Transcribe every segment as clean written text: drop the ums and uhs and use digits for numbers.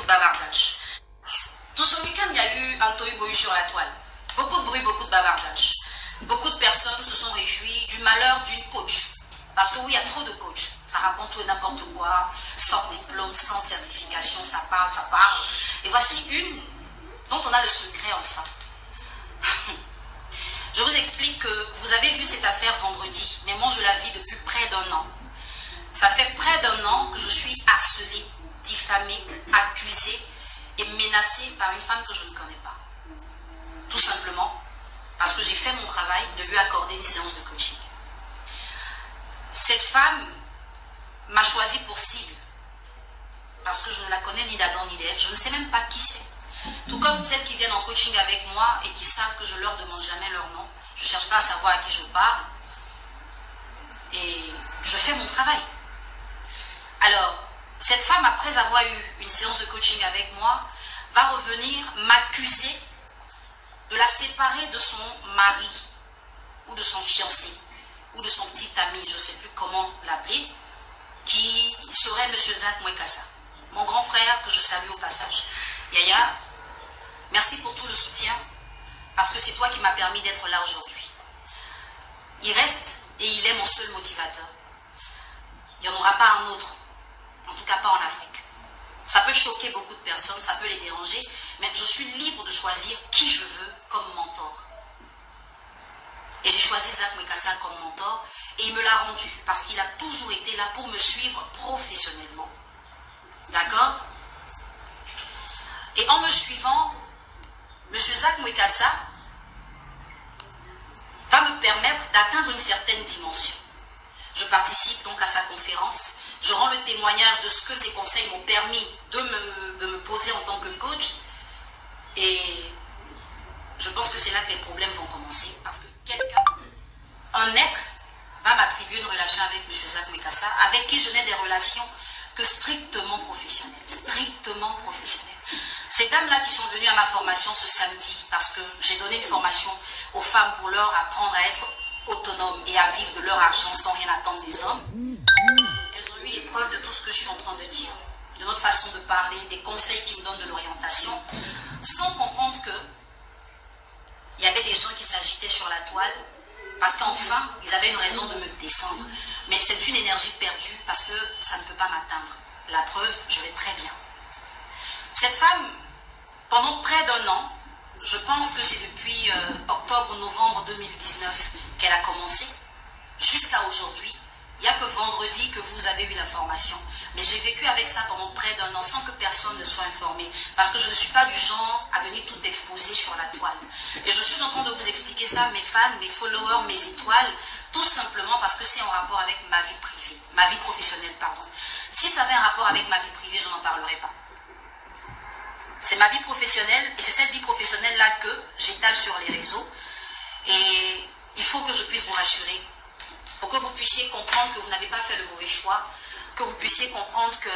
de bavardage. Tout ce week-end, il y a eu un tohu-bohu sur la toile. Beaucoup de bruit, beaucoup de bavardage. Beaucoup de personnes se sont réjouies du malheur d'une coach. Parce que oui, il y a trop de coachs. Ça raconte tout et n'importe quoi, sans diplôme, sans certification, ça parle, ça parle. Et voici une dont on a le secret enfin. Je vous explique que vous avez vu cette affaire vendredi, mais moi je la vis depuis près d'1 an. Ça fait près d'1 an que je suis harcelée, diffamée, accusée et menacée par une femme que je ne connais pas. Tout simplement parce que j'ai fait mon travail de lui accorder une séance de coaching. Cette femme m'a choisi pour cible parce que je ne la connais ni d'Adam ni d'Ève, je ne sais même pas qui c'est. Tout comme celles qui viennent en coaching avec moi et qui savent que je ne leur demande jamais leur nom. Je ne cherche pas à savoir à qui je parle. Et je fais mon travail. Alors, cette femme, après avoir eu une séance de coaching avec moi, va revenir m'accuser de la séparer de son mari ou de son fiancé ou de son petit ami, je ne sais plus comment l'appeler, qui serait M. Zach Mwekassa, mon grand frère que je salue au passage. Yaya, merci pour tout le soutien, parce que c'est toi qui m'as permis d'être là aujourd'hui. Il reste et il est mon seul motivateur. Il n'y en aura pas un autre, en tout cas pas en Afrique. Ça peut choquer beaucoup de personnes, ça peut les déranger, mais je suis libre de choisir qui je veux comme mentor. Et j'ai choisi Zach Mwekassa comme mentor, et il me l'a rendu, parce qu'il a toujours été là pour me suivre professionnellement. D'accord? Et en me suivant, M. Zach Mwekassa va me permettre d'atteindre une certaine dimension. Je participe donc à sa conférence, je rends le témoignage de ce que ses conseils m'ont permis de me poser en tant que coach, et je pense que c'est là que les problèmes vont commencer, parce que un être, va m'attribuer une relation avec M. Zach Mwekassa, avec qui je n'ai des relations que strictement professionnelles. Strictement professionnelles. Ces dames-là qui sont venues à ma formation ce samedi, parce que j'ai donné une formation aux femmes pour leur apprendre à être autonomes et à vivre de leur argent sans rien attendre des hommes, elles ont eu les preuves de tout ce que je suis en train de dire, de notre façon de parler, des conseils qui me donnent de l'orientation, sans comprendre que il y avait des gens qui s'agitaient sur la toile, parce qu'enfin, ils avaient une raison de me descendre. Mais c'est une énergie perdue parce que ça ne peut pas m'atteindre. La preuve, je vais très bien. Cette femme, pendant près d'1 an, je pense que c'est depuis octobre ou novembre 2019 qu'elle a commencé, jusqu'à aujourd'hui. Il n'y a que vendredi que vous avez eu l'information. Mais j'ai vécu avec ça pendant près d'1 an sans que personne ne soit informé. Parce que je ne suis pas du genre à venir tout exposer sur la toile. Et je suis en train de vous expliquer ça, mes fans, mes followers, mes étoiles, tout simplement parce que c'est en rapport avec ma vie privée. Ma vie professionnelle, pardon. Si ça avait un rapport avec ma vie privée, je n'en parlerais pas. C'est ma vie professionnelle et c'est cette vie professionnelle-là que j'étale sur les réseaux. Et il faut que je puisse vous rassurer. Pour que vous puissiez comprendre que vous n'avez pas fait le mauvais choix, que vous puissiez comprendre que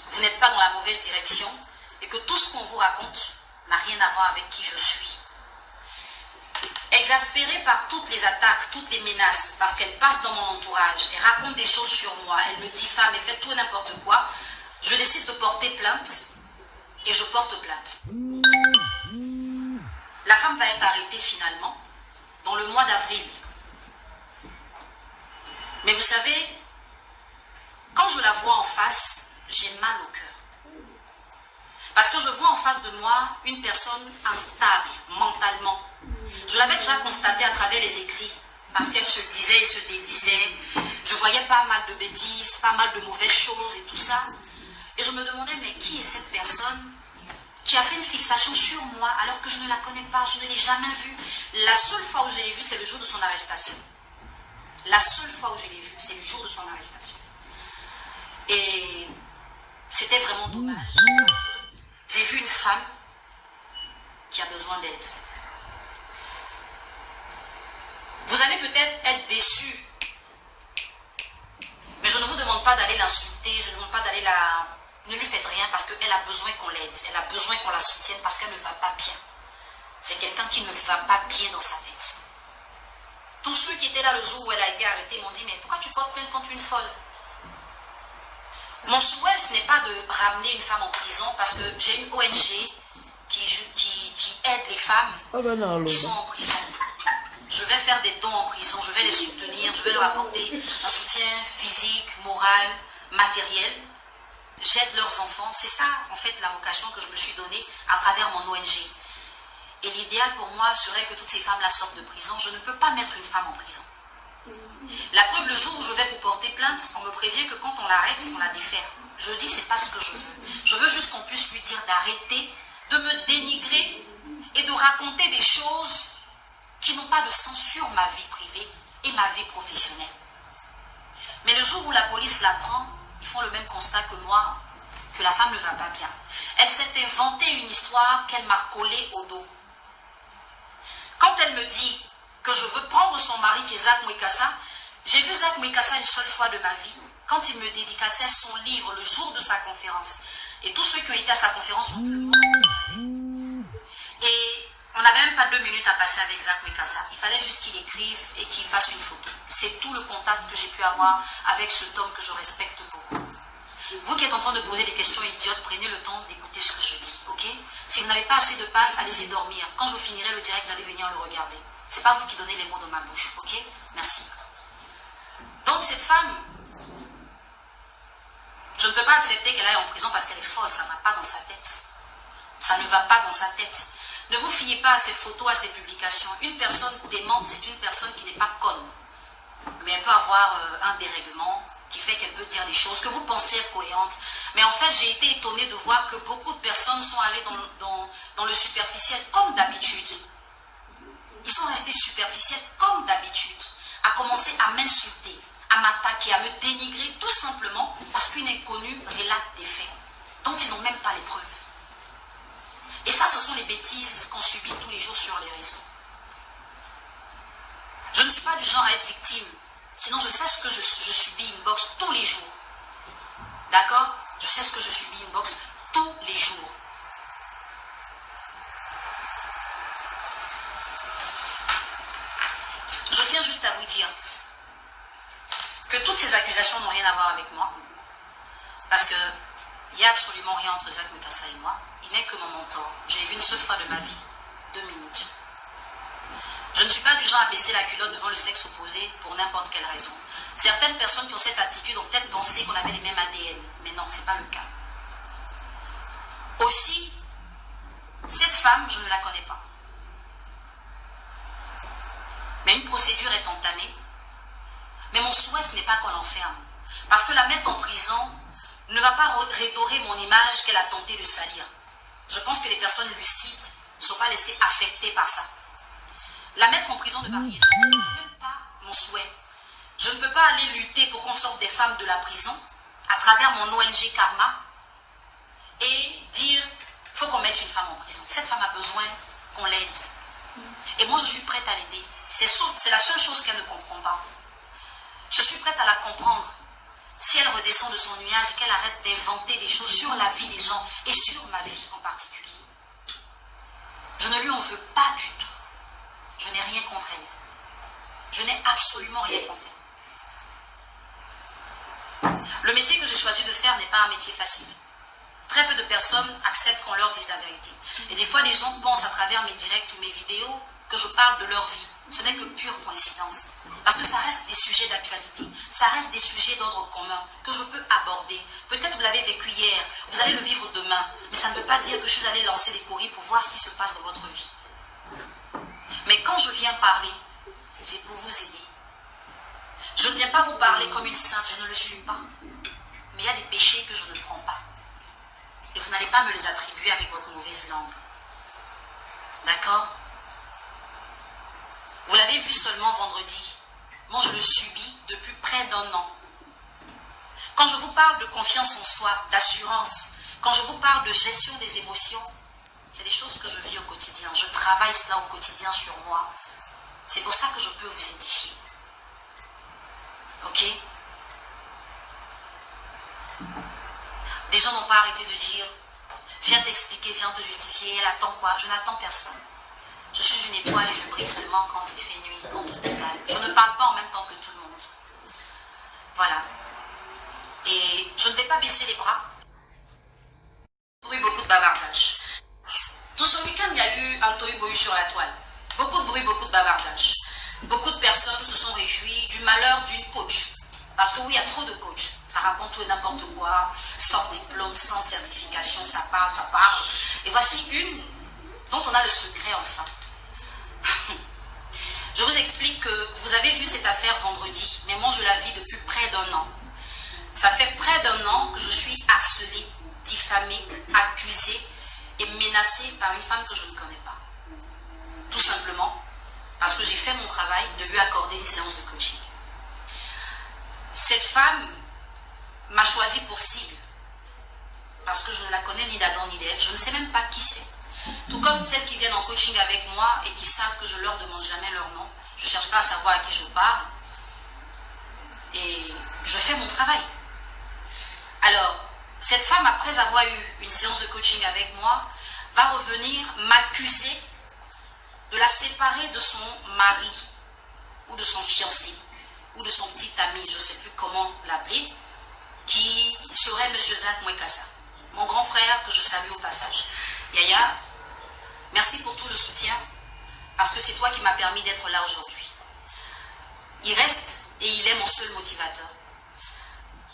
vous n'êtes pas dans la mauvaise direction et que tout ce qu'on vous raconte n'a rien à voir avec qui je suis. Exaspérée par toutes les attaques, toutes les menaces, parce qu'elle passe dans mon entourage, elle raconte des choses sur moi, elle me diffame, elle fait tout et n'importe quoi, je décide de porter plainte et je porte plainte. La femme va être arrêtée finalement dans le mois d'avril. Mais vous savez, quand je la vois en face, j'ai mal au cœur. Parce que je vois en face de moi une personne instable mentalement. Je l'avais déjà constaté à travers les écrits, parce qu'elle se disait et se dédisait. Je voyais pas mal de bêtises, pas mal de mauvaises choses et tout ça. Et je me demandais, mais qui est cette personne qui a fait une fixation sur moi alors que je ne la connais pas, je ne l'ai jamais vue. La seule fois où je l'ai vue, c'est le jour de son arrestation. La seule fois où je l'ai vue, c'est le jour de son arrestation. Et c'était vraiment dommage. J'ai vu une femme qui a besoin d'aide. Vous allez peut-être être déçus, mais je ne vous demande pas d'aller l'insulter, je ne vous demande pas d'aller la... Ne lui faites rien parce qu'elle a besoin qu'on l'aide, elle a besoin qu'on la soutienne parce qu'elle ne va pas bien. C'est quelqu'un qui ne va pas bien dans sa tête. Tous ceux qui étaient là le jour où elle a été arrêtée m'ont dit, mais pourquoi tu portes plainte contre une folle? Mon souhait, ce n'est pas de ramener une femme en prison parce que j'ai une ONG qui aide les femmes qui sont en prison. Je vais faire des dons en prison, je vais les soutenir, je vais leur apporter un soutien physique, moral, matériel. J'aide leurs enfants. C'est ça, en fait, la vocation que je me suis donnée à travers mon ONG. Et l'idéal pour moi serait que toutes ces femmes-là sortent de prison. Je ne peux pas mettre une femme en prison. La preuve, le jour où je vais pour porter plainte, on me prévient que quand on l'arrête, on la défère. Je dis, c'est pas ce que je veux. Je veux juste qu'on puisse lui dire d'arrêter de me dénigrer et de raconter des choses qui n'ont pas de sens sur ma vie privée et ma vie professionnelle. Mais le jour où la police la prend, ils font le même constat que moi, que la femme ne va pas bien. Elle s'est inventée une histoire qu'elle m'a collée au dos. Quand elle me dit que je veux prendre son mari qui est Zach Mwekassa, j'ai vu Zach Mwekassa une seule fois de ma vie, quand il me dédicaçait son livre le jour de sa conférence. Et tous ceux qui ont été à sa conférence ont pu le montrer. Et on n'avait même pas 2 minutes à passer avec Zach Mwekassa. Il fallait juste qu'il écrive et qu'il fasse une photo. C'est tout le contact que j'ai pu avoir avec cet homme que je respecte beaucoup. Vous qui êtes en train de poser des questions idiotes, prenez le temps d'écouter ce que je dis, ok? Si vous n'avez pas assez de passe, allez-y dormir. Quand je finirai le direct, vous allez venir le regarder. Ce n'est pas vous qui donnez les mots dans ma bouche, ok? Merci. Donc cette femme, je ne peux pas accepter qu'elle aille en prison parce qu'elle est folle, ça ne va pas dans sa tête. Ça ne va pas dans sa tête. Ne vous fiez pas à ces photos, à ces publications. Une personne démente, c'est une personne qui n'est pas conne. Mais elle peut avoir un dérèglement qui fait qu'elle peut dire des choses que vous pensez être cohérentes. Mais en fait, j'ai été étonnée de voir que beaucoup de personnes sont allées dans le superficiel comme d'habitude. Ils sont restés superficiels comme d'habitude, à commencer à m'insulter, à m'attaquer, à me dénigrer, tout simplement parce qu'une inconnue relate des faits dont ils n'ont même pas les preuves. Et ça, ce sont les bêtises qu'on subit tous les jours sur les réseaux. Je ne suis pas du genre à être victime. Sinon, je sais ce que je subis inbox tous les jours. D'accord? Je sais ce que je subis inbox tous les jours. Je tiens juste à vous dire que toutes ces accusations n'ont rien à voir avec moi. Parce qu'il n'y a absolument rien entre Zach Mwekassa et moi. Il n'est que mon mentor. J'ai vu une seule fois de ma vie, 2 minutes. Je ne suis pas du genre à baisser la culotte devant le sexe opposé pour n'importe quelle raison. Certaines personnes qui ont cette attitude ont peut-être pensé qu'on avait les mêmes ADN. Mais non, ce n'est pas le cas. Aussi, cette femme, je ne la connais pas. Mais une procédure est entamée. Mais mon souhait, ce n'est pas qu'on l'enferme. Parce que la mettre en prison ne va pas redorer mon image qu'elle a tenté de salir. Je pense que les personnes lucides ne sont pas laissées affecter par ça. La mettre en prison ne va rien changer. Ce n'est même pas mon souhait. Je ne peux pas aller lutter pour qu'on sorte des femmes de la prison à travers mon ONG Karma et dire il faut qu'on mette une femme en prison. Cette femme a besoin qu'on l'aide. Et moi, je suis prête à l'aider. C'est la seule chose qu'elle ne comprend pas. Je suis prête à la comprendre. Si elle redescend de son nuage et qu'elle arrête d'inventer des choses sur la vie des gens et sur ma vie en particulier. Je ne lui en veux pas du tout. Je n'ai rien contre elle. Je n'ai absolument rien contre elle. Le métier que j'ai choisi de faire n'est pas un métier facile. Très peu de personnes acceptent qu'on leur dise la vérité. Et des fois, les gens pensent à travers mes directs ou mes vidéos que je parle de leur vie. Ce n'est que pure coïncidence. Parce que ça reste des sujets d'actualité. Ça reste des sujets d'ordre commun que je peux aborder. Peut-être vous l'avez vécu hier, vous allez le vivre demain. Mais ça ne veut pas dire que je suis allée lancer des courriers pour voir ce qui se passe dans votre vie. Mais quand je viens parler, c'est pour vous aider. Je ne viens pas vous parler comme une sainte, je ne le suis pas. Mais il y a des péchés que je ne prends pas. Et vous n'allez pas me les attribuer avec votre mauvaise langue. D'accord? Vous l'avez vu seulement vendredi. Moi, je le subis depuis près d'1 an. Quand je vous parle de confiance en soi, d'assurance, quand je vous parle de gestion des émotions, c'est des choses que je vis au quotidien. Je travaille cela au quotidien sur moi. C'est pour ça que je peux vous édifier. Ok? Des gens n'ont pas arrêté de dire viens t'expliquer, viens te justifier. Elle attend quoi? Je n'attends personne. Je suis une étoile et je brille seulement quand il fait nuit, quand tout est calme. Je ne parle pas en même temps que tout le monde. Voilà. Et je ne vais pas baisser les bras. Beaucoup de bavardage. Tout ce week-end, il y a eu un tohu-bohu sur la toile. Beaucoup de bruit, beaucoup de bavardage. Beaucoup de personnes se sont réjouies du malheur d'une coach. Parce que oui, il y a trop de coachs. Ça raconte tout et n'importe quoi, sans diplôme, sans certification, ça parle, ça parle. Et voici une dont on a le secret enfin. Je vous explique que vous avez vu cette affaire vendredi, mais moi je la vis depuis près d'un an. Ça fait près d'un an que je suis harcelée, diffamée, accusée et menacée par une femme que je ne connais pas. Tout simplement parce que j'ai fait mon travail de lui accorder une séance de coaching. Cette femme m'a choisi pour cible parce que je ne la connais ni d'Adam ni d'Ève, je ne sais même pas qui c'est. Tout comme celles qui viennent en coaching avec moi et qui savent que je ne leur demande jamais leur nom. Je ne cherche pas à savoir à qui je parle. Et je fais mon travail. Alors, cette femme, après avoir eu une séance de coaching avec moi, va revenir m'accuser de la séparer de son mari ou de son fiancé ou de son petit ami, je ne sais plus comment l'appeler, qui serait M. Zach Mwekassa, mon grand frère que je salue au passage. Yaya, merci pour tout le soutien, parce que c'est toi qui m'as permis d'être là aujourd'hui. Il reste et il est mon seul motivateur.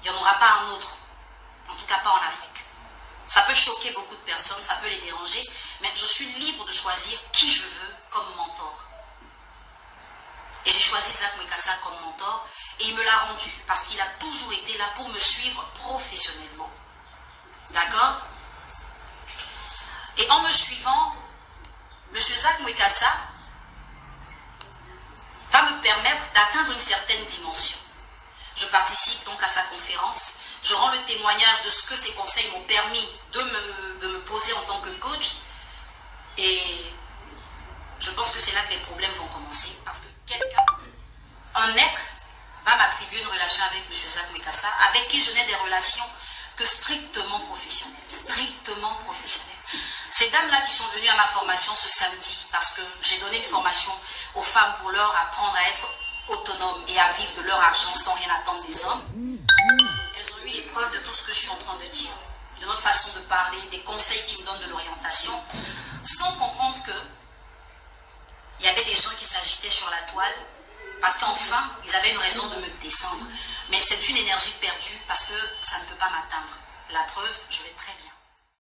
Il n'y en aura pas un autre, en tout cas pas en Afrique. Ça peut choquer beaucoup de personnes, ça peut les déranger, mais je suis libre de choisir qui je veux comme mentor. Et j'ai choisi Zach Mwekassa comme mentor, et il me l'a rendu, parce qu'il a toujours été là pour me suivre professionnellement. D'accord? Et en me suivant, M. Zach Mwekassa va me permettre d'atteindre une certaine dimension. Je participe donc à sa conférence, je rends le témoignage de ce que ses conseils m'ont permis de me poser en tant que coach, et je pense que c'est là que les problèmes vont commencer, parce que un être va m'attribuer une relation avec M. Zach Mwekassa, avec qui je n'ai des relations que strictement professionnelles. Strictement professionnelles. Ces dames-là qui sont venues à ma formation ce samedi, parce que j'ai donné une formation aux femmes pour leur apprendre à être autonomes et à vivre de leur argent sans rien attendre des hommes, elles ont eu les preuves de tout ce que je suis en train de dire, de notre façon de parler, des conseils qui me donnent de l'orientation, sans comprendre que il y avait des gens qui s'agitaient sur la toile parce qu'enfin, ils avaient une raison de me descendre. Mais c'est une énergie perdue parce que ça ne peut pas m'atteindre. La preuve, je vais très bien.